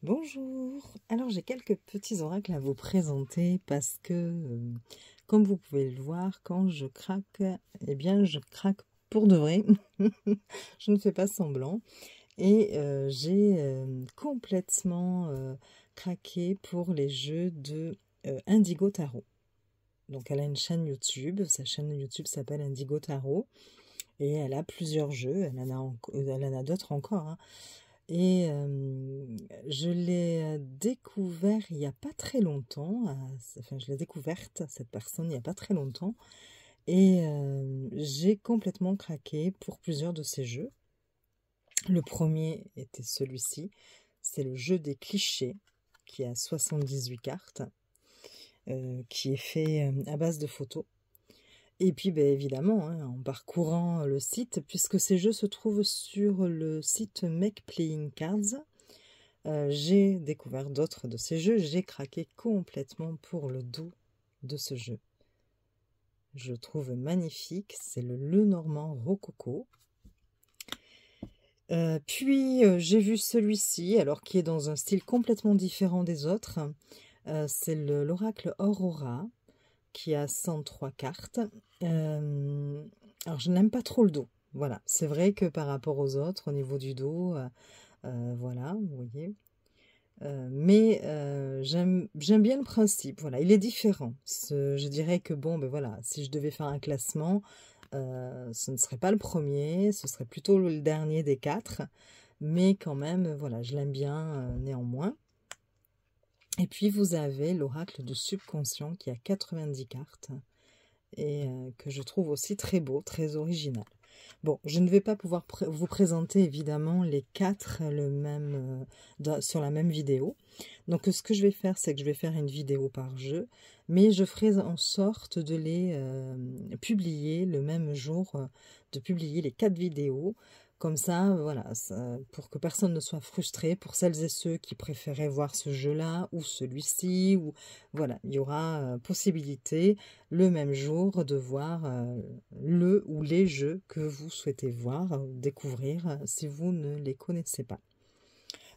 Bonjour, alors j'ai quelques petits oracles à vous présenter parce que, comme vous pouvez le voir, quand je craque, eh bien je craque pour de vrai, je ne fais pas semblant, et j'ai complètement craqué pour les jeux de Indigo Tarot. Donc elle a une chaîne YouTube, sa chaîne YouTube s'appelle Indigo Tarot, et elle a plusieurs jeux, elle en a d'autres encore, hein. Et je l'ai découvert il n'y a pas très longtemps, enfin je l'ai découverte, cette personne, il n'y a pas très longtemps, et j'ai complètement craqué pour plusieurs de ces jeux. Le premier était celui-ci, c'est le jeu des clichés, qui a 78 cartes, qui est fait à base de photos. Et puis, ben, évidemment, hein, en parcourant le site, puisque ces jeux se trouvent sur le site Make Playing Cards, j'ai découvert d'autres de ces jeux. J'ai craqué complètement pour le dos de ce jeu. Je le trouve magnifique. C'est le Lenormand Rococo. Puis, j'ai vu celui-ci, alors qui est dans un style complètement différent des autres. C'est l'Oracle Aurora, qui a 103 cartes. Alors, je n'aime pas trop le dos. Voilà, c'est vrai que par rapport aux autres, au niveau du dos, voilà, vous voyez. Mais j'aime bien le principe. Voilà, il est différent. Je dirais que bon, ben voilà, si je devais faire un classement, ce ne serait pas le premier, ce serait plutôt le dernier des 4. Mais quand même, voilà, je l'aime bien néanmoins. Et puis, vous avez l'oracle du subconscient qui a 90 cartes et que je trouve aussi très beau, très original. Bon, je ne vais pas pouvoir vous présenter évidemment les 4 sur la même vidéo. Donc, ce que je vais faire, c'est que je vais faire une vidéo par jeu, mais je ferai en sorte de les publier le même jour, de publier les 4 vidéos. Comme ça, voilà, pour que personne ne soit frustré, pour celles et ceux qui préféraient voir ce jeu-là ou celui-ci, ou voilà, il y aura possibilité le même jour de voir le ou les jeux que vous souhaitez voir, découvrir si vous ne les connaissez pas.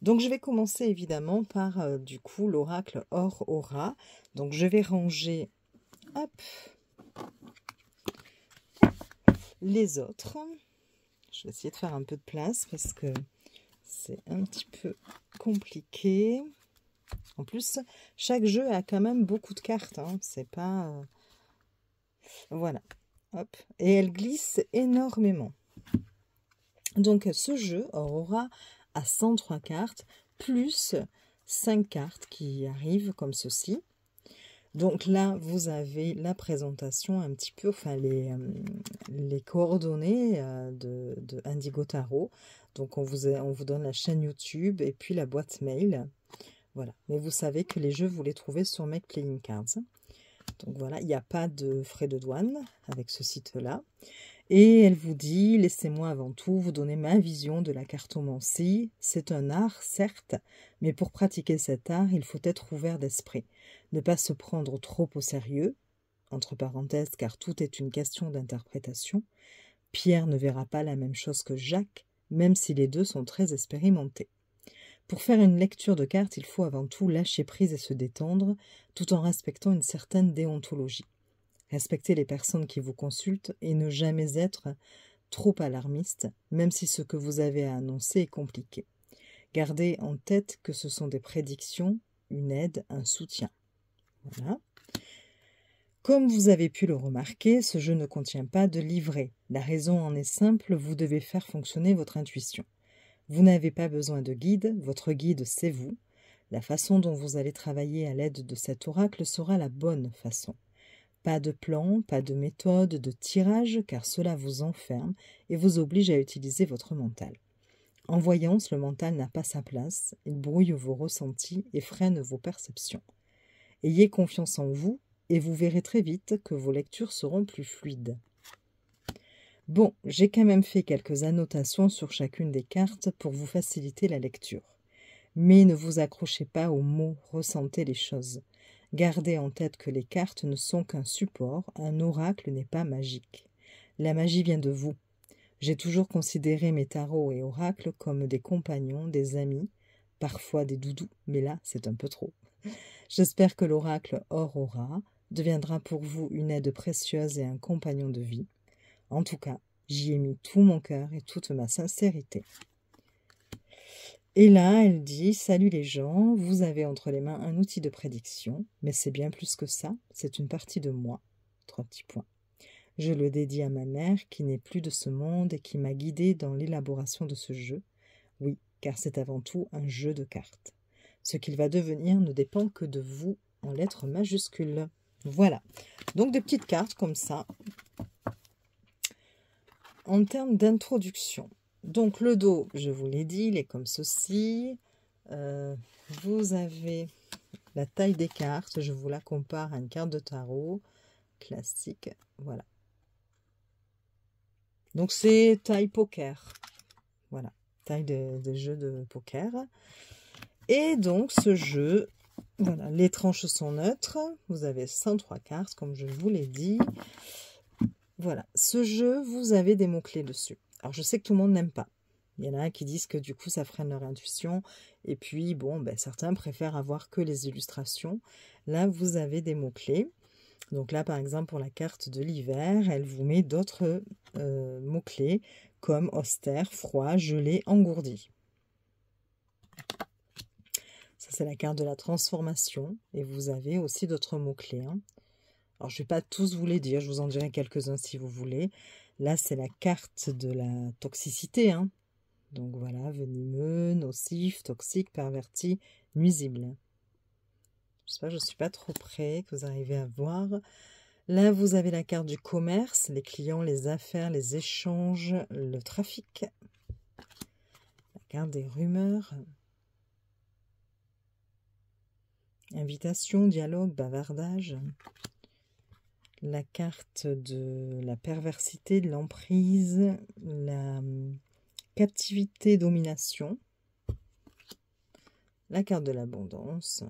Donc je vais commencer évidemment par du coup l'oracle Aurora. Donc je vais ranger hop, les autres. Je vais essayer de faire un peu de place parce que c'est un petit peu compliqué. En plus, chaque jeu a quand même beaucoup de cartes, hein. C'est pas... Voilà. Hop. Et elle glisse énormément. Donc ce jeu Aurora a 103 cartes, plus 5 cartes qui arrivent comme ceci. Donc là, vous avez la présentation un petit peu, enfin les coordonnées de Indigo Tarot. Donc on vous donne la chaîne YouTube et puis la boîte mail. Voilà. Mais vous savez que les jeux, vous les trouvez sur Make Playing Cards. Donc voilà, il n'y a pas de frais de douane avec ce site-là. Et elle vous dit, laissez-moi avant tout vous donner ma vision de la cartomancie. C'est un art, certes, mais pour pratiquer cet art, il faut être ouvert d'esprit. Ne pas se prendre trop au sérieux, entre parenthèses, car tout est une question d'interprétation. Pierre ne verra pas la même chose que Jacques, même si les deux sont très expérimentés. Pour faire une lecture de cartes, il faut avant tout lâcher prise et se détendre, tout en respectant une certaine déontologie. Respectez les personnes qui vous consultent et ne jamais être trop alarmiste, même si ce que vous avez à annoncer est compliqué. Gardez en tête que ce sont des prédictions, une aide, un soutien. Voilà. Comme vous avez pu le remarquer, ce jeu ne contient pas de livret. La raison en est simple, vous devez faire fonctionner votre intuition. Vous n'avez pas besoin de guide, votre guide c'est vous. La façon dont vous allez travailler à l'aide de cet oracle sera la bonne façon. Pas de plan, pas de méthode, de tirage, car cela vous enferme et vous oblige à utiliser votre mental. En voyance, le mental n'a pas sa place, il brouille vos ressentis et freine vos perceptions. Ayez confiance en vous et vous verrez très vite que vos lectures seront plus fluides. Bon, j'ai quand même fait quelques annotations sur chacune des cartes pour vous faciliter la lecture. Mais ne vous accrochez pas aux mots, ressentez les choses. Gardez en tête que les cartes ne sont qu'un support, un oracle n'est pas magique. La magie vient de vous. J'ai toujours considéré mes tarots et oracles comme des compagnons, des amis, parfois des doudous, mais là, c'est un peu trop. J'espère que l'oracle Aurora deviendra pour vous une aide précieuse et un compagnon de vie. En tout cas, j'y ai mis tout mon cœur et toute ma sincérité. Et là, elle dit « Salut les gens, vous avez entre les mains un outil de prédiction, mais c'est bien plus que ça, c'est une partie de moi. » 3 petits points. Je le dédie à ma mère qui n'est plus de ce monde et qui m'a guidée dans l'élaboration de ce jeu. Oui, car c'est avant tout un jeu de cartes. Ce qu'il va devenir ne dépend que de vous en lettres majuscules. Voilà, donc des petites cartes comme ça. En termes d'introduction, donc le dos, je vous l'ai dit, il est comme ceci. Vous avez la taille des cartes, je vous la compare à une carte de tarot classique, voilà. Donc c'est taille poker, voilà, taille de jeu de poker. Et donc ce jeu, voilà, les tranches sont neutres, vous avez 103 cartes comme je vous l'ai dit. Voilà, ce jeu, vous avez des mots-clés dessus. Alors je sais que tout le monde n'aime pas. Il y en a qui disent que du coup ça freine leur intuition. Et puis bon, ben, certains préfèrent avoir que les illustrations. Là vous avez des mots-clés. Donc là, par exemple, pour la carte de l'hiver, elle vous met d'autres mots-clés comme austère, froid, gelé, engourdi. Ça, c'est la carte de la transformation. Et vous avez aussi d'autres mots-clés. Hein. Alors, je ne vais pas tous vous les dire. Je vous en dirai quelques-uns si vous voulez. Là, c'est la carte de la toxicité. Hein. Donc voilà, venimeux, nocif, toxique, perverti, nuisible. J'espère que je ne suis pas trop près, que vous arrivez à voir. Là, vous avez la carte du commerce, les clients, les affaires, les échanges, le trafic. La carte des rumeurs. Invitation, dialogue, bavardage. La carte de la perversité, de l'emprise, la captivité, domination. La carte de l'abondance.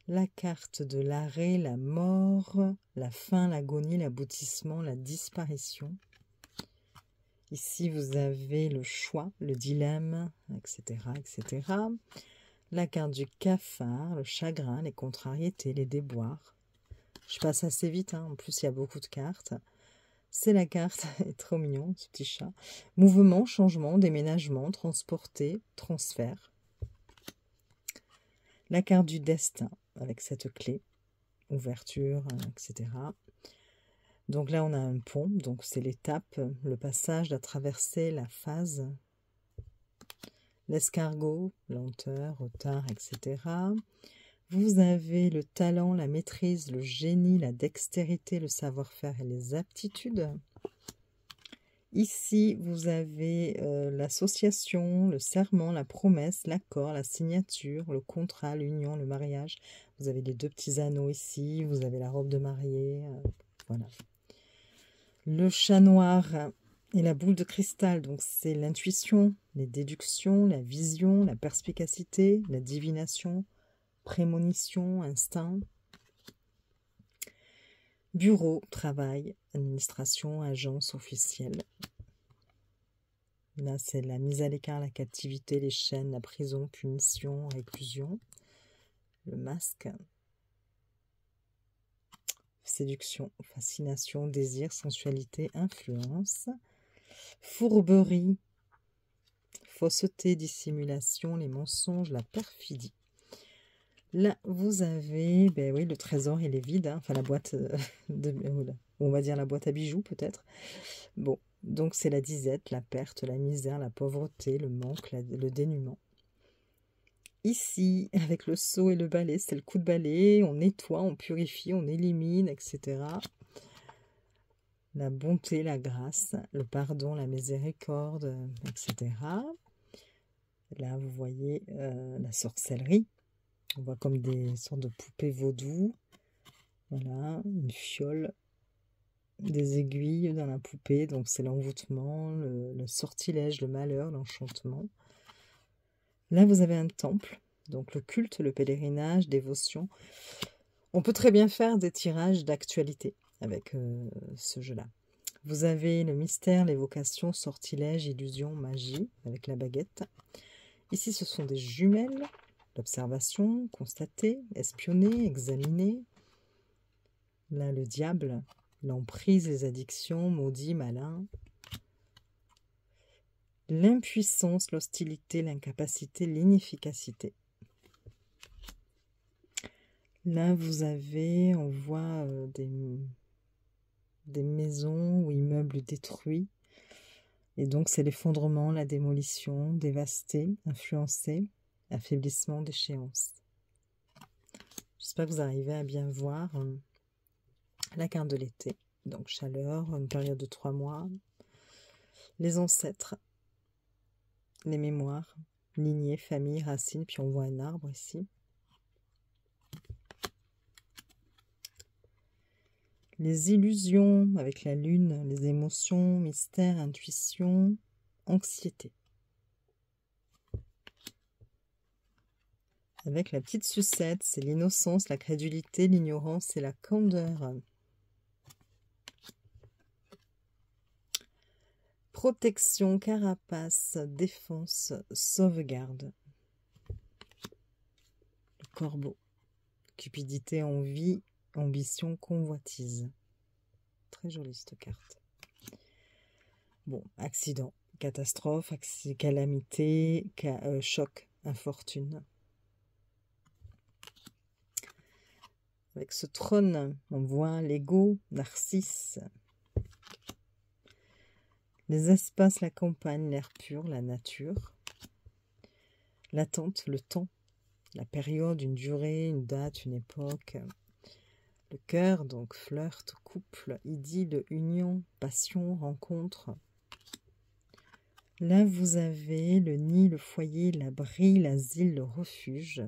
La carte de l'arrêt, la mort, la fin, l'agonie, l'aboutissement, la disparition. Ici, vous avez le choix, le dilemme, etc., etc. La carte du cafard, le chagrin, les contrariétés, les déboires. Je passe assez vite, hein. En plus, il y a beaucoup de cartes. C'est la carte, elle est trop mignon, ce petit chat. Mouvement, changement, déménagement, transporter, transfert. La carte du destin, avec cette clé, ouverture, etc. Donc là, on a un pont, donc c'est l'étape, le passage, la traversée, la phase. L'escargot, lenteur, retard, etc. Vous avez le talent, la maîtrise, le génie, la dextérité, le savoir-faire et les aptitudes. Ici, vous avez l'association, le serment, la promesse, l'accord, la signature, le contrat, l'union, le mariage. Vous avez les 2 petits anneaux ici, vous avez la robe de mariée, voilà. Le chat noir et la boule de cristal, donc c'est l'intuition, les déductions, la vision, la perspicacité, la divination, prémonition, instinct. Bureau, travail, administration, agence officielle. Là, c'est la mise à l'écart, la captivité, les chaînes, la prison, punition, réclusion. Le masque. Séduction, fascination, désir, sensualité, influence. Fourberie, fausseté, dissimulation, les mensonges, la perfidie. Là, vous avez, ben oui, le trésor, il est vide, hein. Enfin la boîte, on va dire la boîte à bijoux peut-être. Bon, donc c'est la disette, la perte, la misère, la pauvreté, le manque, le dénuement. Ici, avec le seau et le balai, c'est le coup de balai, on nettoie, on purifie, on élimine, etc. La bonté, la grâce, le pardon, la miséricorde, etc. Là, vous voyez la sorcellerie. On voit comme des sortes de poupées vaudou. Voilà, une fiole, des aiguilles dans la poupée. Donc, c'est l'envoûtement, le sortilège, le malheur, l'enchantement. Là, vous avez un temple. Donc, le culte, le pèlerinage, dévotion. On peut très bien faire des tirages d'actualité avec ce jeu-là. Vous avez le mystère, l'évocation, sortilège, illusion, magie, avec la baguette. Ici, ce sont des jumelles, l'observation, constater, espionner, examiner. Là, le diable, l'emprise, les addictions, maudit, malin. L'impuissance, l'hostilité, l'incapacité, l'inefficacité. Là, vous avez, on voit des maisons ou immeubles détruits. Et donc, c'est l'effondrement, la démolition, dévasté, influencé, affaiblissement, déchéance. J'espère que vous arrivez à bien voir la carte de l'été. Donc, chaleur, une période de 3 mois. Les ancêtres, les mémoires, lignée, famille, racines. Puis on voit un arbre ici. Les illusions avec la lune, les émotions, mystère, intuition, anxiété. Avec la petite sucette, c'est l'innocence, la crédulité, l'ignorance et la candeur. Protection, carapace, défense, sauvegarde. Le corbeau. Cupidité, envie, ambition, convoitise. Très jolie cette carte. Bon, accident, catastrophe, calamité, choc, infortune. Avec ce trône, on voit l'ego, Narcisse. Les espaces, la campagne, l'air pur, la nature. L'attente, le temps, la période, une durée, une date, une époque. Le cœur, donc flirt, couple, idylle, union, passion, rencontre. Là, vous avez le nid, le foyer, l'abri, l'asile, le refuge.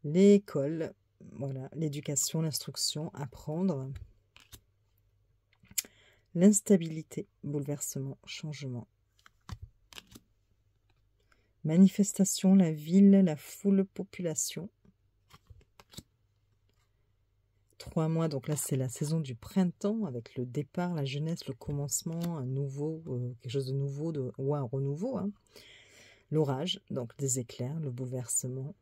L'école, voilà, l'éducation, l'instruction, apprendre. L'instabilité, bouleversement, changement. Manifestation, la ville, la foule, population. 3 mois, donc là c'est la saison du printemps avec le départ, la jeunesse, le commencement, un nouveau, quelque chose de nouveau ou un renouveau. Hein. L'orage, donc des éclairs, le bouleversement,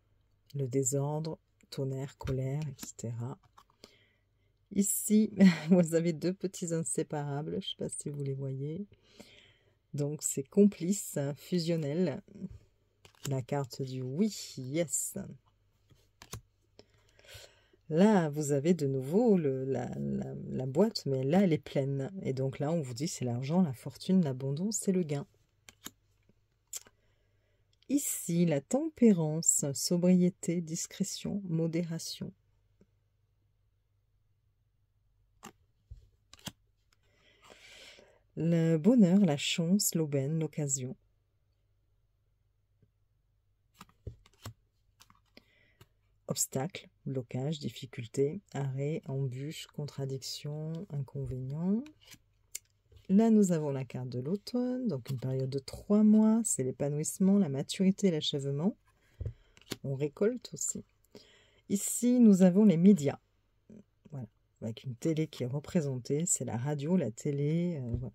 le désordre, tonnerre, colère, etc. Ici, vous avez 2 petits inséparables, je ne sais pas si vous les voyez. Donc c'est complice, fusionnel. La carte du oui, yes. Là, vous avez de nouveau la boîte, mais là, elle est pleine. Et donc là, on vous dit, c'est l'argent, la fortune, l'abondance, c'est le gain. Ici, la tempérance, sobriété, discrétion, modération. Le bonheur, la chance, l'aubaine, l'occasion. Obstacle, blocage, difficulté, arrêt, embûche, contradiction, inconvénient. Là, nous avons la carte de l'automne, donc une période de 3 mois. C'est l'épanouissement, la maturité, l'achèvement. On récolte aussi. Ici, nous avons les médias. Voilà, avec une télé qui est représentée. C'est la radio, la télé. Voilà.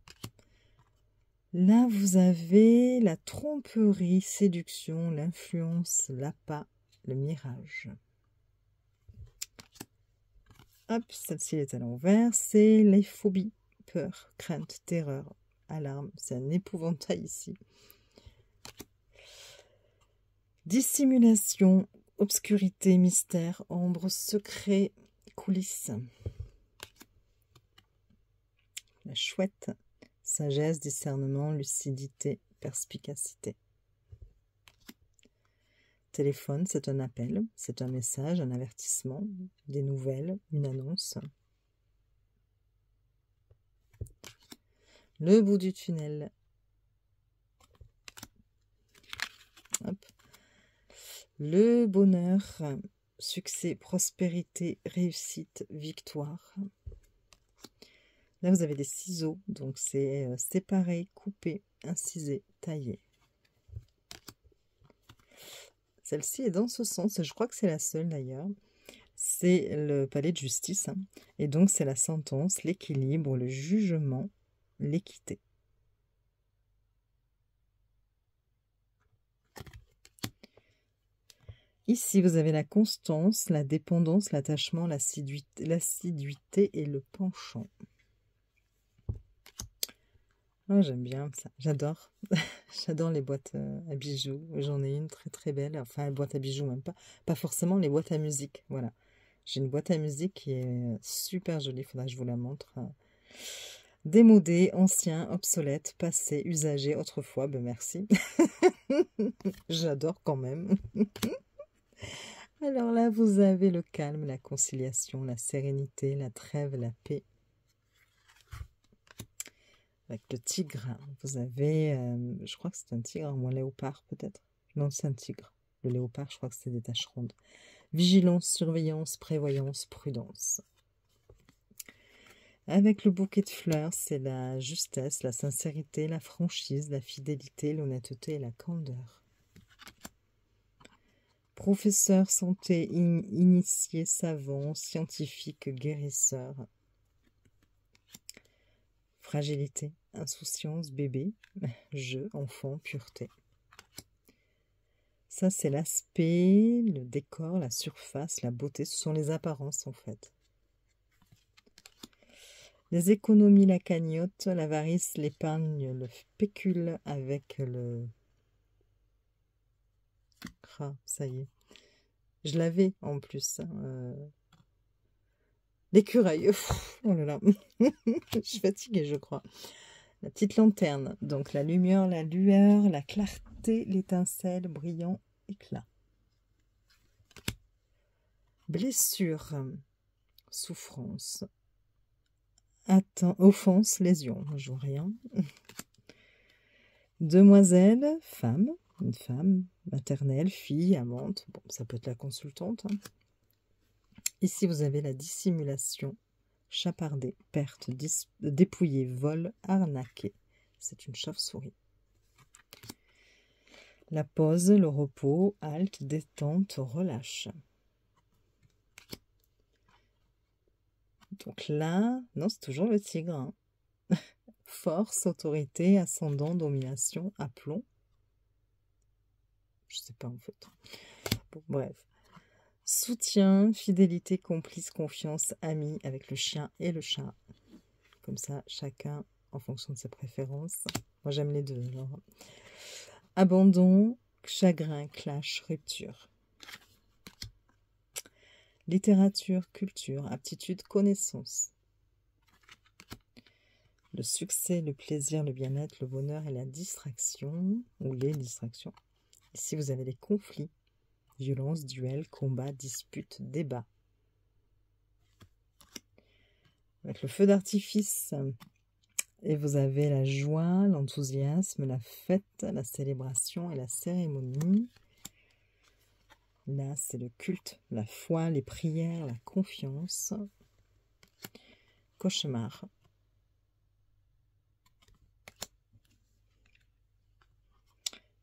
Là, vous avez la tromperie, séduction, l'influence, l'appât, le mirage. Hop, celle-ci est à l'envers. C'est les phobies, peur, crainte, terreur, alarme. C'est un épouvantail ici. Dissimulation, obscurité, mystère, ombre, secret, coulisses. La chouette, sagesse, discernement, lucidité, perspicacité. Téléphone, c'est un appel, c'est un message, un avertissement, des nouvelles, une annonce. Le bout du tunnel. Hop. Le bonheur, succès, prospérité, réussite, victoire. Là, vous avez des ciseaux, donc c'est séparer, couper, inciser, tailler. Celle-ci est dans ce sens, je crois que c'est la seule d'ailleurs. c'est le palais de justice, hein. Et donc c'est la sentence, l'équilibre, le jugement, l'équité. Ici, vous avez la constance, la dépendance, l'attachement, l'assiduité et le penchant. Oh, j'aime bien ça, j'adore. J'adore les boîtes à bijoux. J'en ai une très très belle. Enfin, boîte à bijoux même pas. Pas forcément les boîtes à musique. Voilà. J'ai une boîte à musique qui est super jolie. Il faudra que je vous la montre. Démodé, ancien, obsolète, passé, usagé, autrefois. Ben merci. J'adore quand même. Alors là, vous avez le calme, la conciliation, la sérénité, la trêve, la paix. Avec le tigre, vous avez, je crois que c'est un tigre ou un léopard peut-être. Non, c'est un tigre. Le léopard, je crois que c'est des taches rondes. Vigilance, surveillance, prévoyance, prudence. Avec le bouquet de fleurs, c'est la justesse, la sincérité, la franchise, la fidélité, l'honnêteté et la candeur. Professeur, santé, initié, savant, scientifique, guérisseur. Fragilité, insouciance, bébé, jeu, enfant, pureté. Ça, c'est l'aspect, le décor, la surface, la beauté. Ce sont les apparences, en fait. Les économies, la cagnotte, l'avarice, l'épargne, le pécule avec le... Ah, ça y est. Je l'avais, en plus. L'écureuil. Oh là là. Je suis fatiguée, je crois. La petite lanterne. Donc, la lumière, la lueur, la clarté, l'étincelle, brillant, éclat. Blessure. Souffrance. Offense, lésion. Je vois rien. Demoiselle, femme. Une femme. Maternelle, fille, amante. Bon, ça peut être la consultante. Hein. Ici, vous avez la dissimulation. Chaparder, perte, dépouiller, vol, arnaquer. C'est une chauve-souris. La pause, le repos, halte, détente, relâche. Donc là, non, c'est toujours le tigre. Hein. Force, autorité, ascendant, domination, aplomb. Je sais pas en fait. Bon, bref. Soutien, fidélité, complice, confiance, ami avec le chien et le chat. Comme ça, chacun en fonction de ses préférences. Moi, j'aime les deux. Alors. Abandon, chagrin, clash, rupture. Littérature, culture, aptitude, connaissance. Le succès, le plaisir, le bien-être, le bonheur et la distraction, ou les distractions. Ici, vous avez les conflits, violence, duel, combat, dispute, débat. Avec le feu d'artifice, et vous avez la joie, l'enthousiasme, la fête, la célébration et la cérémonie. Là, c'est le culte, la foi, les prières, la confiance. Cauchemar.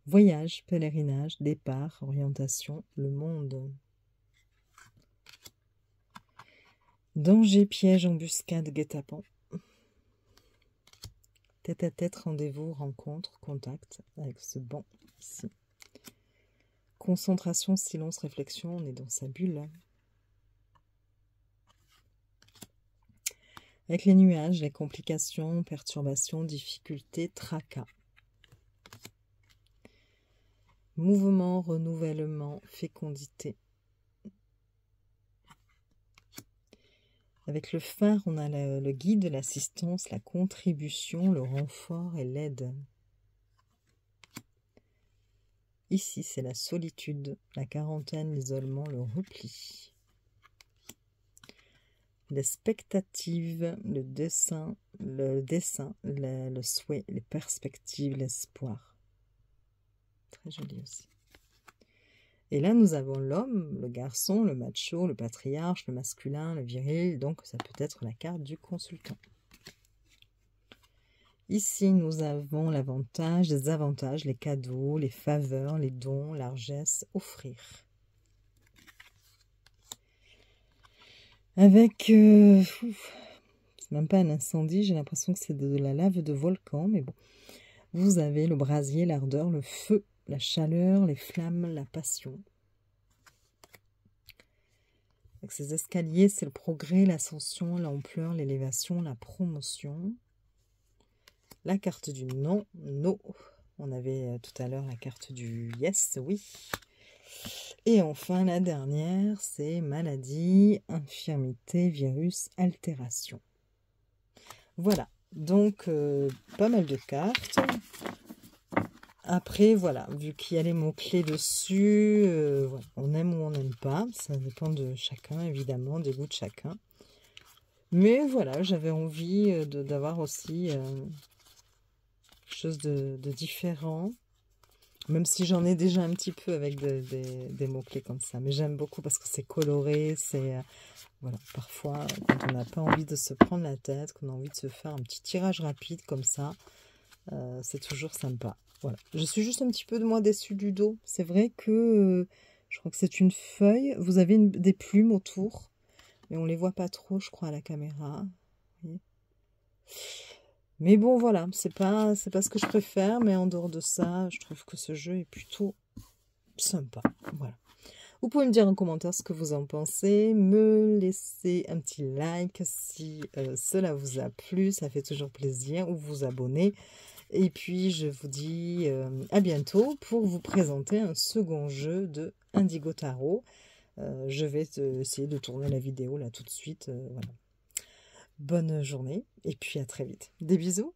Voyage, pèlerinage, départ, orientation, le monde. Danger, piège, embuscade, guet-apens. Tête à tête, rendez-vous, rencontre, contact avec ce banc ici. Concentration, silence, réflexion, on est dans sa bulle. Avec les nuages, les complications, perturbations, difficultés, tracas. Mouvement, renouvellement, fécondité. Avec le phare, on a le guide, l'assistance, la contribution, le renfort et l'aide. Ici, c'est la solitude, la quarantaine, l'isolement, le repli. L'expectative, le dessin, le souhait, les perspectives, l'espoir. Très joli aussi. Et là, nous avons l'homme, le garçon, le macho, le patriarche, le masculin, le viril. Donc, ça peut être la carte du consultant. Ici, nous avons l'avantage, les avantages, les cadeaux, les faveurs, les dons, largesse, offrir. Avec, c'est même pas un incendie, j'ai l'impression que c'est de la lave de volcan, mais bon. Vous avez le brasier, l'ardeur, le feu, la chaleur, les flammes, la passion. Avec ces escaliers, c'est le progrès, l'ascension, l'ampleur, l'élévation, la promotion. La carte du non, no. On avait tout à l'heure la carte du yes, oui. Et enfin, la dernière, c'est maladie, infirmité, virus, altération. Voilà, donc pas mal de cartes. Après, voilà, vu qu'il y a les mots-clés dessus, voilà, on aime ou on n'aime pas. Ça dépend de chacun, évidemment, des goûts de chacun. Mais voilà, j'avais envie d'avoir aussi quelque chose de différent. Même si j'en ai déjà un petit peu avec des mots-clés comme ça. Mais j'aime beaucoup parce que c'est coloré, c'est... voilà, parfois, quand on n'a pas envie de se prendre la tête, qu'on a envie de se faire un petit tirage rapide comme ça, c'est toujours sympa. Voilà. Je suis juste un petit peu de moins déçue du dos. C'est vrai que je crois que c'est une feuille. Vous avez des plumes autour, mais on les voit pas trop, je crois, à la caméra. Oui. Mais bon, voilà, c'est pas ce que je préfère, mais en dehors de ça, je trouve que ce jeu est plutôt sympa. Voilà. Vous pouvez me dire en commentaire ce que vous en pensez, me laisser un petit like si cela vous a plu, ça fait toujours plaisir, ou vous abonner. Et puis, je vous dis à bientôt pour vous présenter un second jeu de Indigo Tarot. Je vais essayer de tourner la vidéo là tout de suite. Voilà. Bonne journée et puis à très vite. Des bisous!